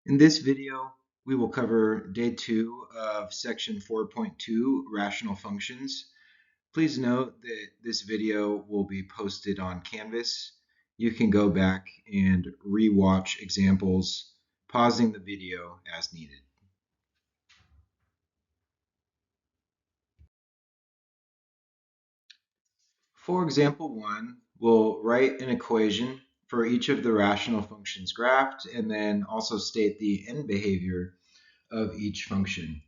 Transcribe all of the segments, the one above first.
In this video, we will cover day 2 of section 4.2, rational functions. Please note that this video will be posted on Canvas. You can go back and re-watch examples, pausing the video as needed. For example 1, we'll write an equation for each of the rational functions graphed and then also state the end behavior of each function.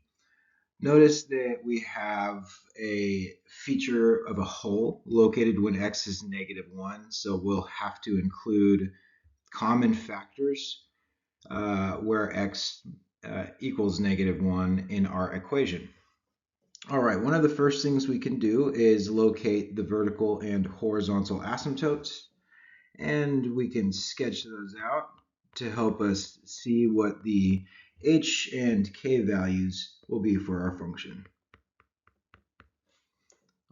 Notice that we have a feature of a hole located when x is -1, so we'll have to include common factors where x equals -1 in our equation. All right, one of the first things we can do is locate the vertical and horizontal asymptotes, and we can sketch those out to help us see what the h and k values will be for our function.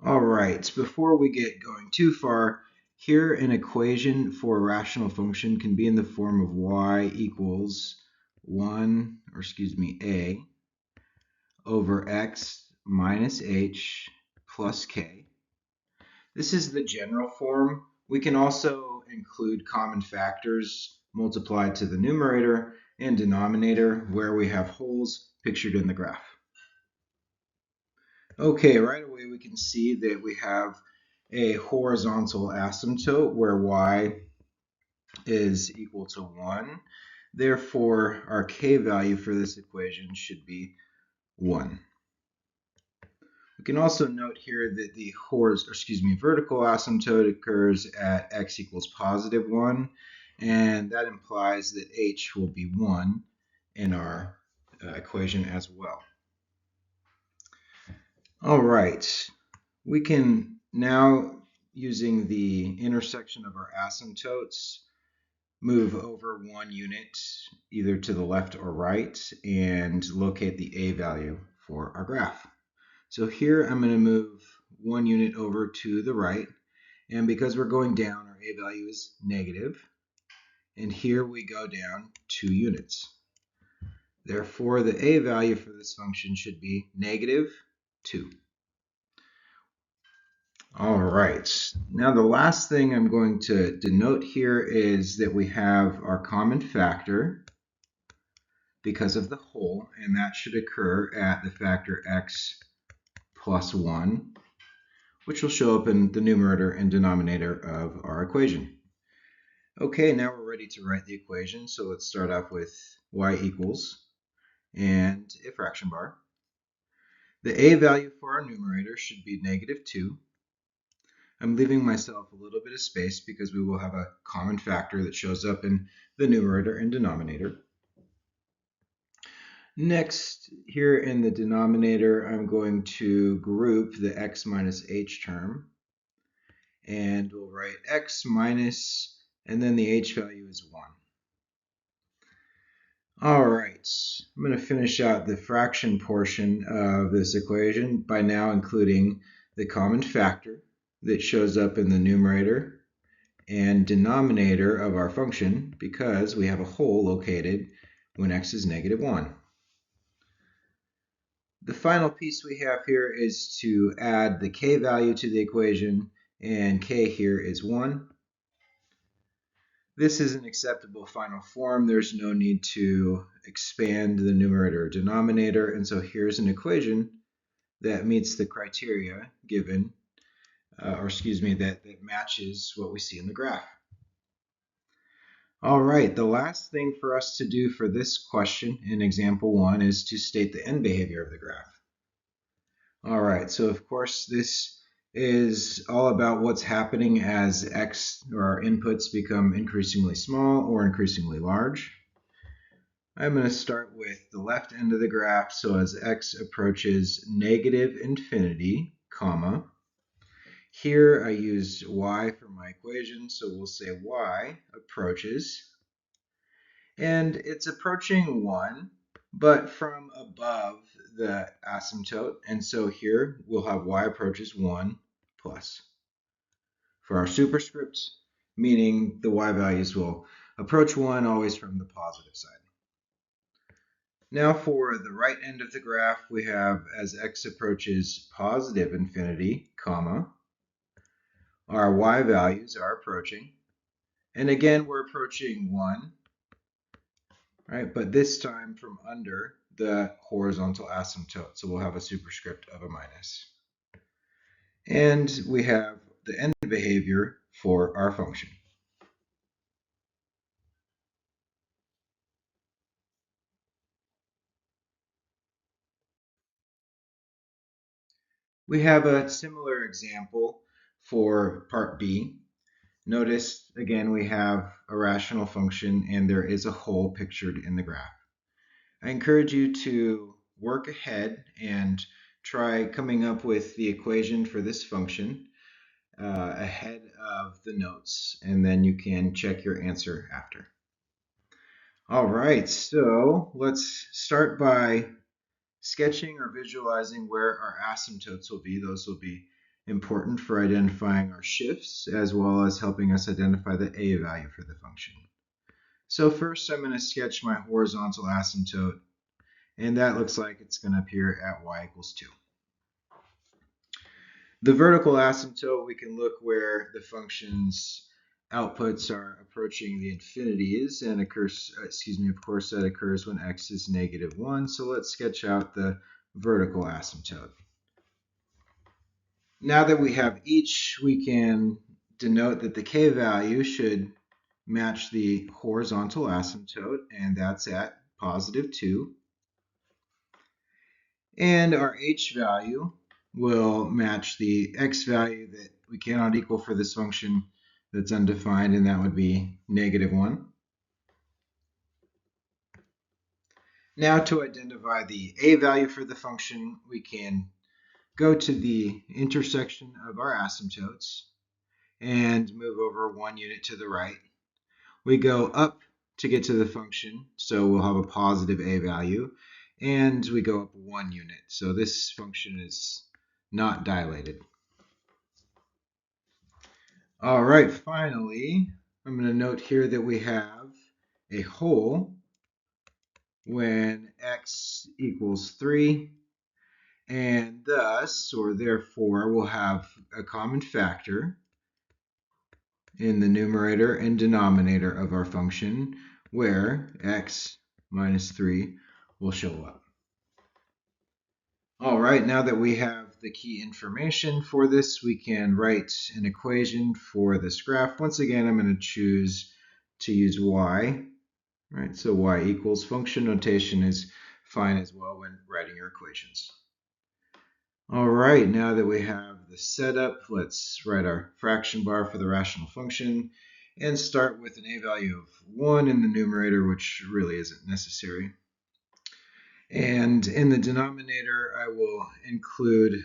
All right, before we get going too far, here an equation for a rational function can be in the form of y equals a over x minus h plus k. This is the general form. We can also include common factors multiplied to the numerator and denominator where we have holes pictured in the graph. Okay, right away we can see that we have a horizontal asymptote where y is equal to 1. Therefore, our k value for this equation should be 1. We can also note here that the vertical asymptote occurs at x equals +1, and that implies that h will be 1 in our equation as well. All right, we can now, using the intersection of our asymptotes, move over 1 unit either to the left or right and locate the a value for our graph. So here I'm going to move 1 unit over to the right, and because we're going down, our a value is negative, and here we go down 2 units. Therefore, the a value for this function should be -2. All right, now the last thing I'm going to denote here is that we have our common factor because of the hole, and that should occur at the factor x plus 1, which will show up in the numerator and denominator of our equation. Okay, now we're ready to write the equation, so let's start off with y equals and a fraction bar. The a value for our numerator should be -2. I'm leaving myself a little bit of space because we will have a common factor that shows up in the numerator and denominator. Next, here in the denominator, I'm going to group the x minus h term. And we'll write x minus, and then the h value is 1. All right, I'm going to finish out the fraction portion of this equation by now including the common factor that shows up in the numerator and denominator of our function because we have a hole located when x is -1. The final piece we have here is to add the k value to the equation, and k here is 1. This is an acceptable final form. There's no need to expand the numerator or denominator, and so here's an equation that meets the criteria given, that matches what we see in the graph. All right, the last thing for us to do for this question in example 1 is to state the end behavior of the graph. All right, so of course this is all about what's happening as x, or our inputs, become increasingly small or increasingly large. I'm going to start with the left end of the graph, so as x approaches -infinity, comma. Here I used y for my equation, so we'll say y approaches. And it's approaching 1, but from above the asymptote. And so here we'll have y approaches 1 plus. For our superscripts, meaning the y values will approach 1 always from the positive side. Now for the right end of the graph, we have as x approaches positive infinity, comma, our y values are approaching. And again, we're approaching 1, right? But this time from under the horizontal asymptote. So we'll have a superscript of a minus. And we have the end behavior for our function. We have a similar example for part B. Notice again we have a rational function and there is a hole pictured in the graph. I encourage you to work ahead and try coming up with the equation for this function ahead of the notes, and then you can check your answer after. All right, so let's start by sketching or visualizing where our asymptotes will be. Those will be important for identifying our shifts as well as helping us identify the a value for the function. So first I'm going to sketch my horizontal asymptote, and that looks like it's going to appear at y equals 2. The vertical asymptote, we can look where the function's outputs are approaching the infinities and of course that occurs when x is -1. So let's sketch out the vertical asymptote. Now that we have each, we can denote that the k value should match the horizontal asymptote, and that's at +2. And our h value will match the x value that we cannot equal for this function that's undefined, and that would be -1. Now to identify the a value for the function, we can go to the intersection of our asymptotes and move over 1 unit to the right. We go up to get to the function, so we'll have a positive a value, and we go up 1 unit. So this function is not dilated. All right, finally, I'm going to note here that we have a hole when x equals 3, and thus, or therefore, we'll have a common factor in the numerator and denominator of our function where x minus 3 will show up. All right, now that we have the key information for this, we can write an equation for this graph. Once again, I'm going to choose to use y, right? So y equals, function notation is fine as well when writing your equations. All right, now that we have the setup, let's write our fraction bar for the rational function and start with an a value of 1 in the numerator, which really isn't necessary. And in the denominator, I will include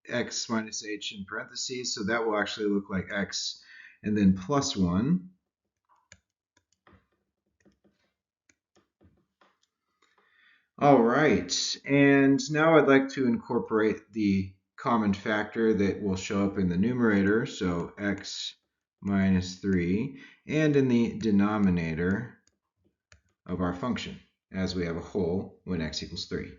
x minus h in parentheses, so that will actually look like x and then plus 1. All right, and now I'd like to incorporate the common factor that will show up in the numerator, so x minus 3, and in the denominator of our function, as we have a hole when x equals 3.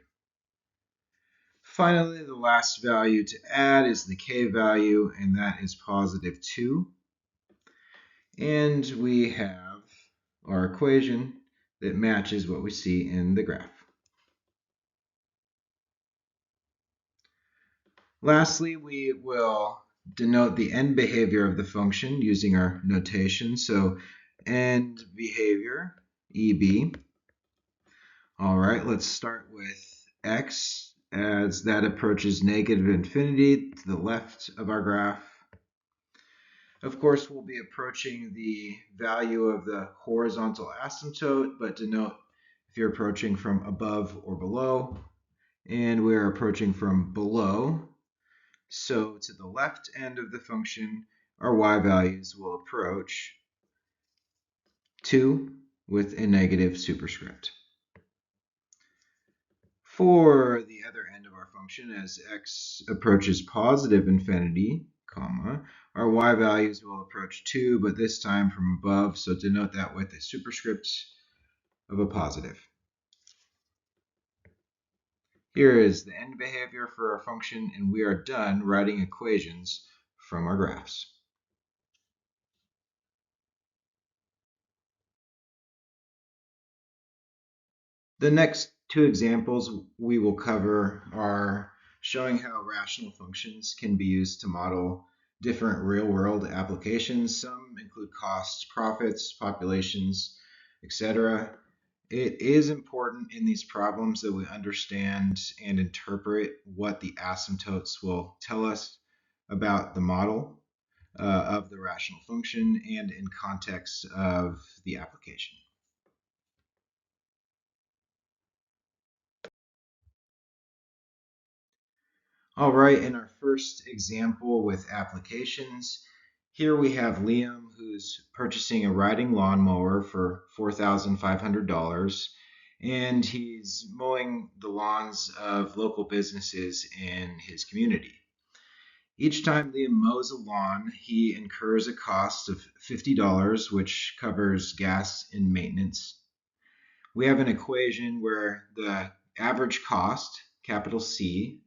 Finally, the last value to add is the k value, and that is +2. And we have our equation that matches what we see in the graph. Lastly, we will denote the end behavior of the function using our notation. So end behavior, EB. All right, let's start with x as that approaches -infinity to the left of our graph. Of course, we'll be approaching the value of the horizontal asymptote, but denote if you're approaching from above or below. And we're approaching from below. So to the left end of the function, our y values will approach 2 with a negative superscript. For the other end of our function, as x approaches +infinity, comma, our y values will approach 2, but this time from above, so denote that with a superscript of a positive. Here is the end behavior for our function, and we are done writing equations from our graphs. The next two examples we will cover are showing how rational functions can be used to model different real-world applications. Some include costs, profits, populations, etc. It is important in these problems that we understand and interpret what the asymptotes will tell us about the model of the rational function and in context of the application. All right, in our first example with applications, here we have Liam who's purchasing a riding lawnmower for $4,500, and he's mowing the lawns of local businesses in his community. Each time Liam mows a lawn, he incurs a cost of $50, which covers gas and maintenance. We have an equation where the average cost, capital C,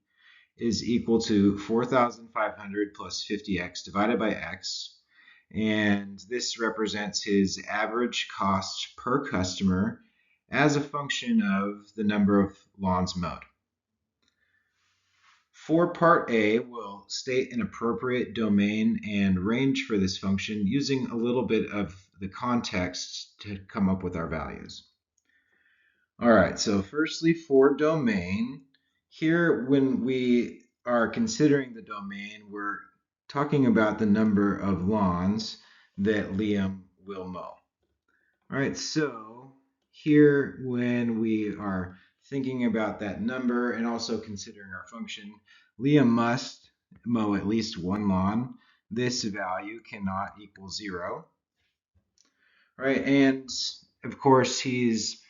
is equal to 4,500 plus 50x divided by x. And this represents his average cost per customer as a function of the number of lawns mowed. For part A, we'll state an appropriate domain and range for this function using a little bit of the context to come up with our values. All right, so firstly for domain, here when we are considering the domain, we're talking about the number of lawns that Liam will mow. All right, so here when we are thinking about that number and also considering our function, Liam must mow at least one lawn. This value cannot equal 0. All right, and of course he's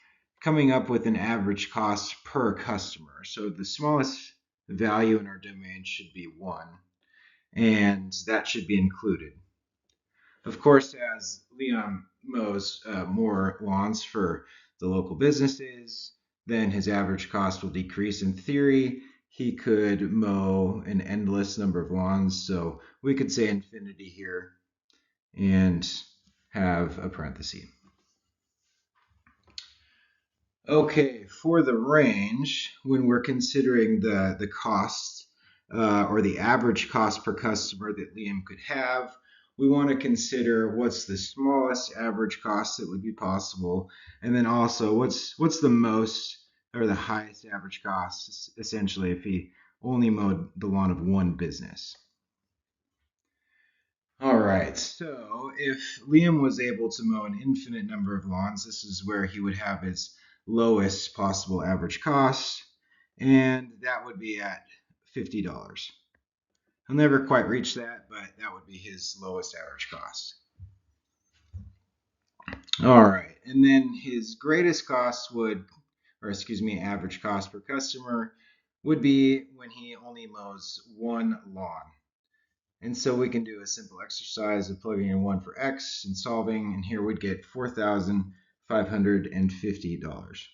coming up with an average cost per customer. So the smallest value in our domain should be 1, and that should be included. Of course, as Liam mows more lawns for the local businesses, then his average cost will decrease. In theory, he could mow an endless number of lawns, so we could say infinity here and have a parenthesis. Okay, for the range, when we're considering the cost or the average cost per customer that Liam could have, we want to consider what's the smallest average cost that would be possible, and then also what's the most or the highest average cost, essentially, if he only mowed the lawn of one business. All right, so if Liam was able to mow an infinite number of lawns, this is where he would have his lowest possible average cost, and that would be at $50. He'll never quite reach that, but that would be his lowest average cost. All right, and then his greatest cost average cost per customer would be when he only mows one lawn. And so we can do a simple exercise of plugging in 1 for x and solving, and here we'd get $4,550.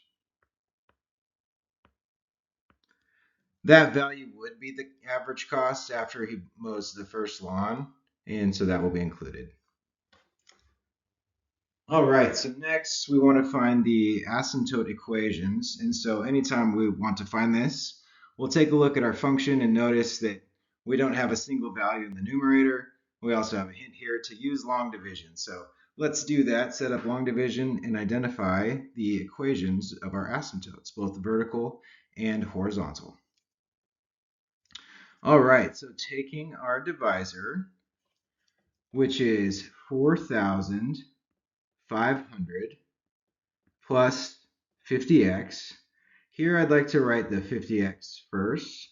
That value would be the average cost after he mows the first lawn, and so that will be included. All right, so next we want to find the asymptote equations, and so anytime we want to find this, we'll take a look at our function and notice that we don't have a single value in the numerator. We also have a hint here to use long division. So let's do that, set up long division, and identify the equations of our asymptotes, both vertical and horizontal. All right, so taking our divisor, which is 4,500 plus 50x. Here I'd like to write the 50x first,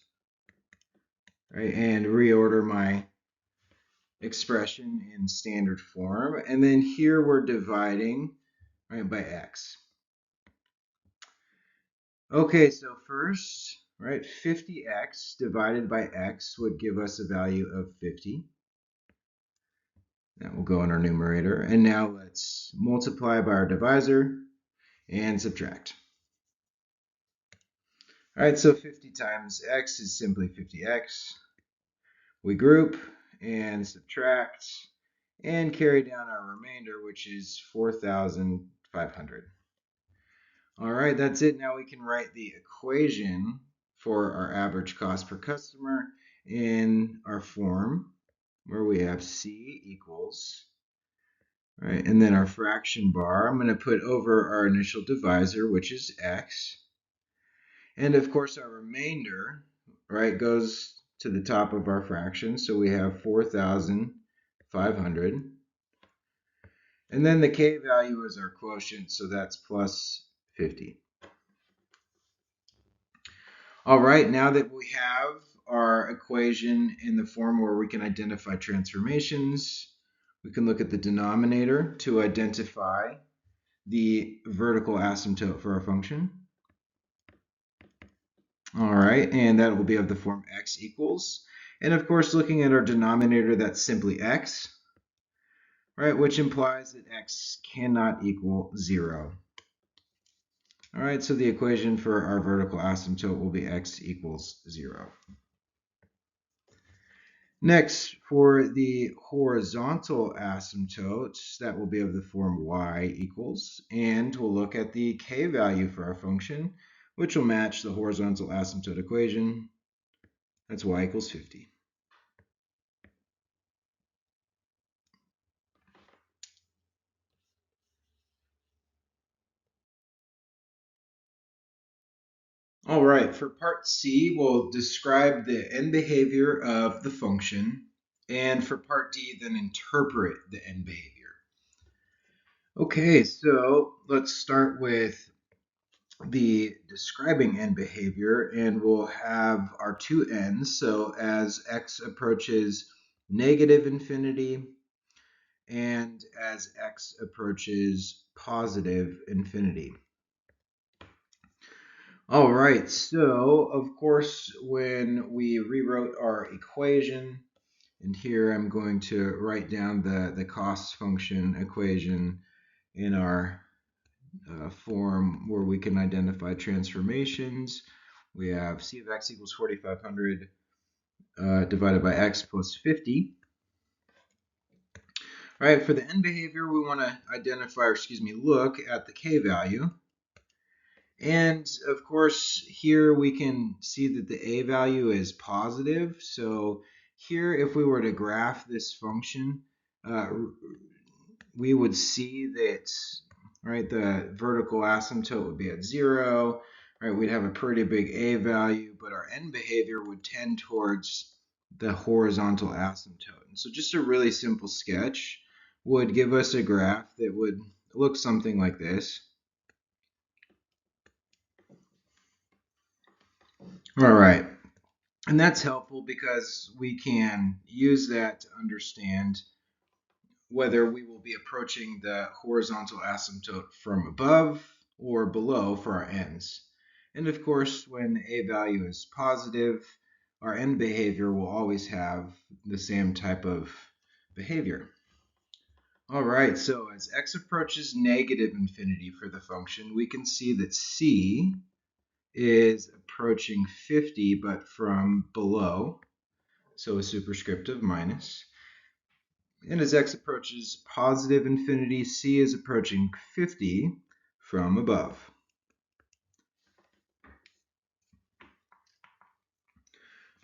right, and reorder my expression in standard form. And then here we're dividing, right, by x. Okay, so first, right, 50x divided by x would give us a value of 50. That will go in our numerator. And now let's multiply by our divisor and subtract. All right, so 50 times x is simply 50x. We group and subtract and carry down our remainder, which is 4,500. All right, that's it. Now we can write the equation for our average cost per customer in our form where we have C equals, right, and then our fraction bar, I'm going to put over our initial divisor, which is x. And of course, our remainder, right, goes to the top of our fraction. So we have 4,500. And then the k value is our quotient, so that's plus 50. All right, now that we have our equation in the form where we can identify transformations, we can look at the denominator to identify the vertical asymptote for our function. All right, and that will be of the form x equals. And of course, looking at our denominator, that's simply x, right, which implies that x cannot equal 0. All right, so the equation for our vertical asymptote will be x equals 0. Next, for the horizontal asymptote, that will be of the form y equals, and we'll look at the k value for our function, which will match the horizontal asymptote equation. That's y equals 50. All right, for part C, we'll describe the end behavior of the function, and for part D, then interpret the end behavior. Okay, so let's start with the describing end behavior, and we'll have our two ends. So as x approaches negative infinity and as x approaches positive infinity. All right, so of course, when we rewrote our equation, and here I'm going to write down the cost function equation in our form where we can identify transformations. We have c of x equals 4,500 divided by x plus 50. All right, for the end behavior, we want to identify, or excuse me, look at the k value. And of course, here we can see that the a value is positive. So here, if we were to graph this function, we would see that, right, the vertical asymptote would be at 0, right? We'd have a pretty big a value, but our end behavior would tend towards the horizontal asymptote. And so just a really simple sketch would give us a graph that would look something like this. All right, and that's helpful because we can use that to understand whether we will be approaching the horizontal asymptote from above or below for our ends. And of course, when the a value is positive, our end behavior will always have the same type of behavior. All right, so as x approaches negative infinity for the function, we can see that c is approaching 50, but from below, so a superscript of minus. And as x approaches positive infinity, c is approaching 50 from above.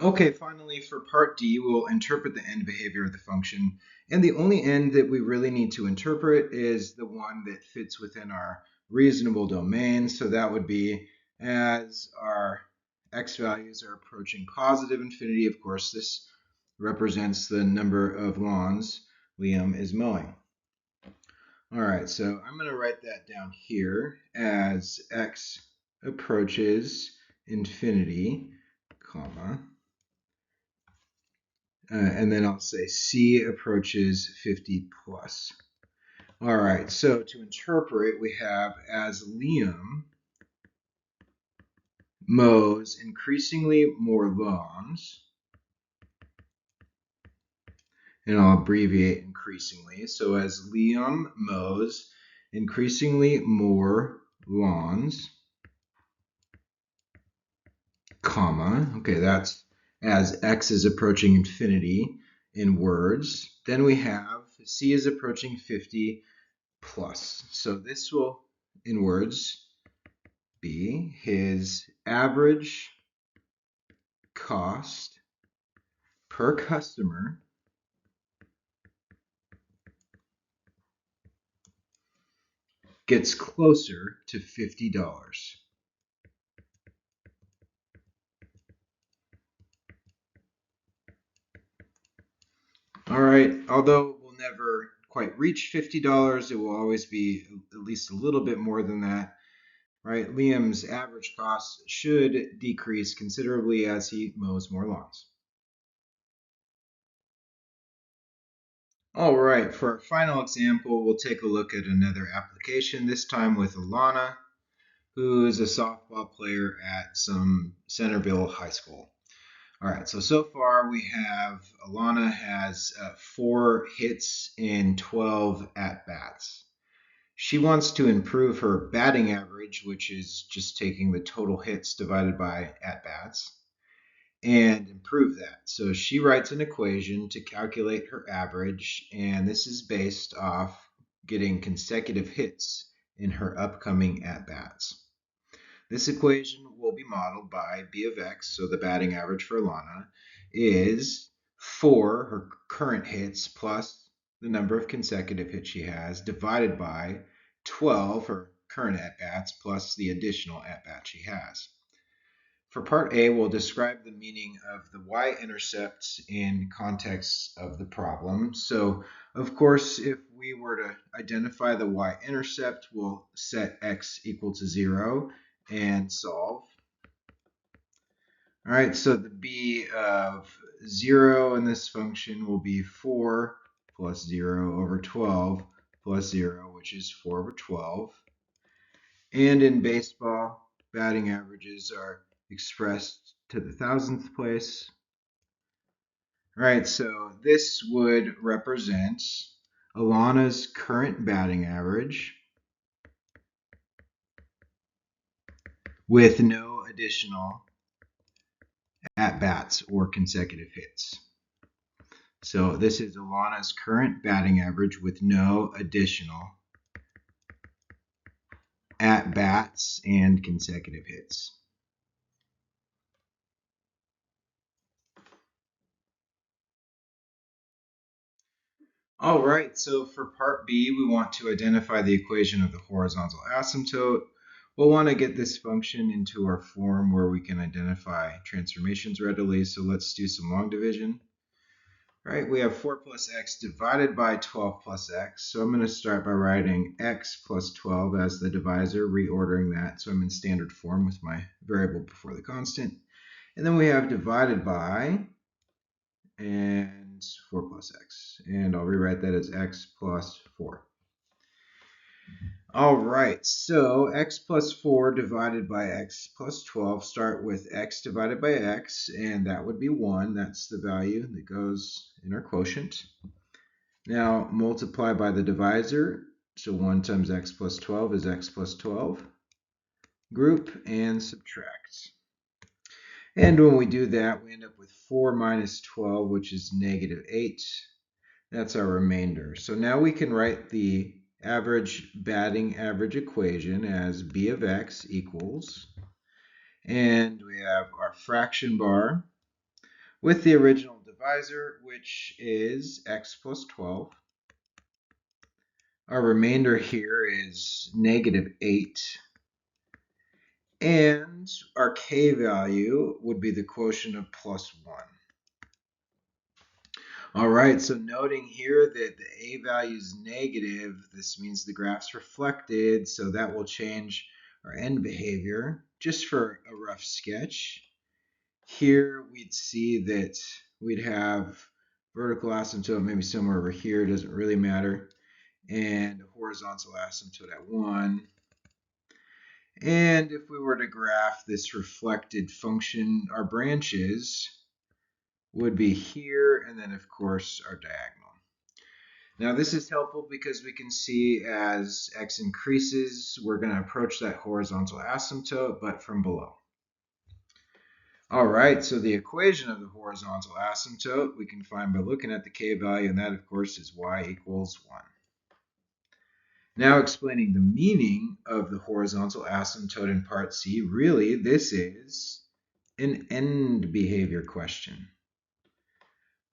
Okay, finally for part D, we'll interpret the end behavior of the function. And the only end that we really need to interpret is the one that fits within our reasonable domain. So that would be as our x values are approaching positive infinity. Of course, this represents the number of lawns Liam is mowing. All right, so I'm going to write that down here as x approaches infinity, comma, and then I'll say c approaches 50 plus. All right, so to interpret, we have as Liam mows increasingly more lawns, and I'll abbreviate increasingly. So as Liam mows increasingly more lawns, comma. Okay, that's as x is approaching infinity in words. Then we have c is approaching 50 plus. So this will, in words, be his average cost per customer gets closer to $50. All right, although we'll never quite reach $50, it will always be at least a little bit more than that, right? Liam's average cost should decrease considerably as he mows more lawns. All right, for our final example, we'll take a look at another application, this time with Alana, who is a softball player at some Centerville High School. All right, so far we have Alana has 4 hits and 12 at-bats. She wants to improve her batting average, which is just taking the total hits divided by at-bats, and improve that. So she writes an equation to calculate her average, and this is based off getting consecutive hits in her upcoming at-bats. This equation will be modeled by B of x, so the batting average for Alana is 4, her current hits, plus the number of consecutive hits she has, divided by 12, her current at-bats, plus the additional at-bats she has. For part A, we'll describe the meaning of the y-intercept in context of the problem. So, of course, if we were to identify the y-intercept, we'll set x equal to 0 and solve. All right, so the b of 0 in this function will be 4 plus 0 over 12 plus 0, which is 4 over 12. And in baseball, batting averages are expressed to the thousandth place. All right, so this would represent Alana's current batting average with no additional at-bats or consecutive hits. So this is Alana's current batting average with no additional at-bats and consecutive hits. All right, so for part B, we want to identify the equation of the horizontal asymptote. We'll want to get this function into our form where we can identify transformations readily. So let's do some long division. All right, we have 4 plus x divided by 12 plus x. So I'm going to start by writing x plus 12 as the divisor, reordering that. So I'm in standard form with my variable before the constant. And then we have divided by and 4 plus x. And I'll rewrite that as x plus 4. All right, so x plus 4 divided by x plus 12, start with x divided by x, and that would be 1. That's the value that goes in our quotient. Now multiply by the divisor, so 1 times x plus 12 is x plus 12. Group and subtract. And when we do that, we end up with 4 minus 12, which is negative 8. That's our remainder. So now we can write the average batting average equation as b of x equals, and we have our fraction bar with the original divisor, which is x plus 12. Our remainder here is negative 8. And our k value would be the quotient of plus 1. All right, so noting here that the a value is negative, this means the graph's reflected, so that will change our end behavior. Just for a rough sketch, here we'd see that we'd have vertical asymptote maybe somewhere over here, doesn't really matter, and a horizontal asymptote at 1. And if we were to graph this reflected function, our branches would be here, and then of course our diagonal. Now this is helpful because we can see as x increases, we're going to approach that horizontal asymptote, but from below. All right, so the equation of the horizontal asymptote we can find by looking at the k value, and that, of course, is y equals 1. Now explaining the meaning of the horizontal asymptote in part C, really this is an end behavior question.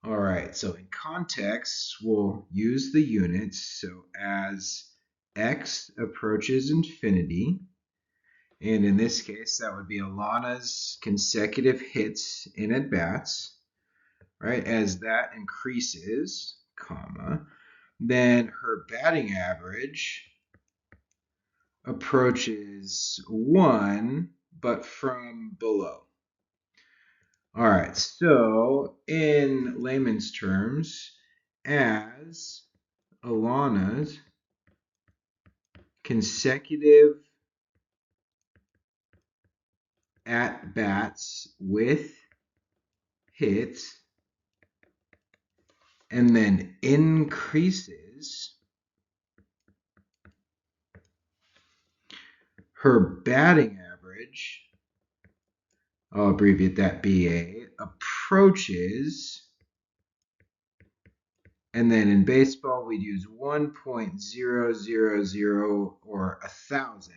All right, so in context, we'll use the units. So as x approaches infinity, and in this case, that would be Alana's consecutive hits in at-bats, right? As that increases, comma, then her batting average approaches 1, but from below. All right, so in layman's terms, as Alana's consecutive at-bats with hits and then increases, her batting average, I'll abbreviate that BA, approaches, and then in baseball we'd use 1.000 or 1,000.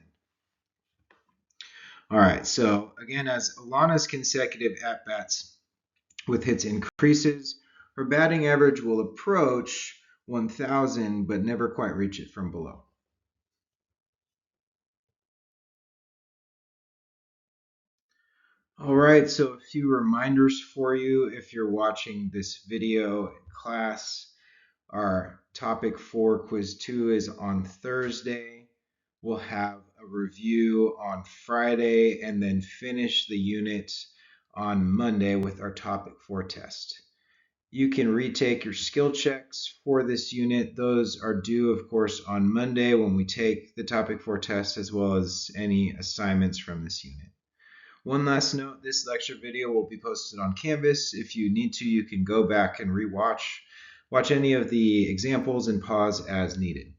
All right, so again, as Alana's consecutive at-bats with hits increases, her batting average will approach 1,000 but never quite reach it from below. All right, so a few reminders for you if you're watching this video in class. Our topic 4 quiz 2 is on Thursday. We'll have a review on Friday and then finish the unit on Monday with our topic 4 test. You can retake your skill checks for this unit. Those are due, of course, on Monday when we take the topic 4 test, as well as any assignments from this unit. One last note, this lecture video will be posted on Canvas. If you need to, you can go back and watch any of the examples and pause as needed.